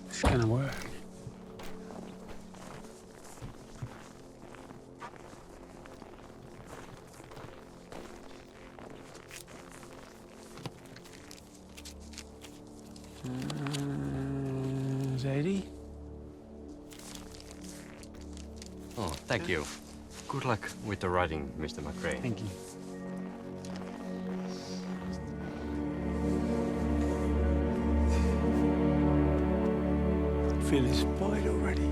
It's gonna work. Zadie? Oh, thank you. Good luck with the writing, Mr. McCrane. Thank you. I'm feeling spoiled already.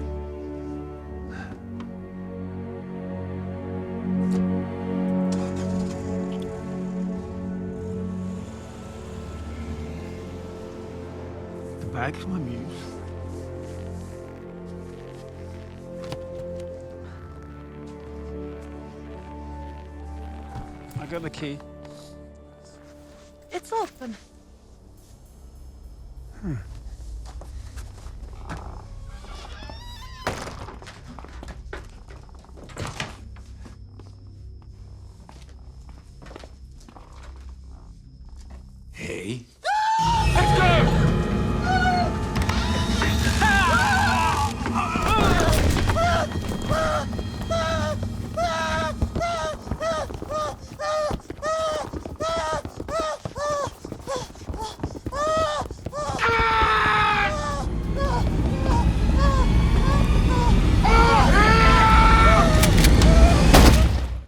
The bag's my muse. I got the key. It's open. Hmm.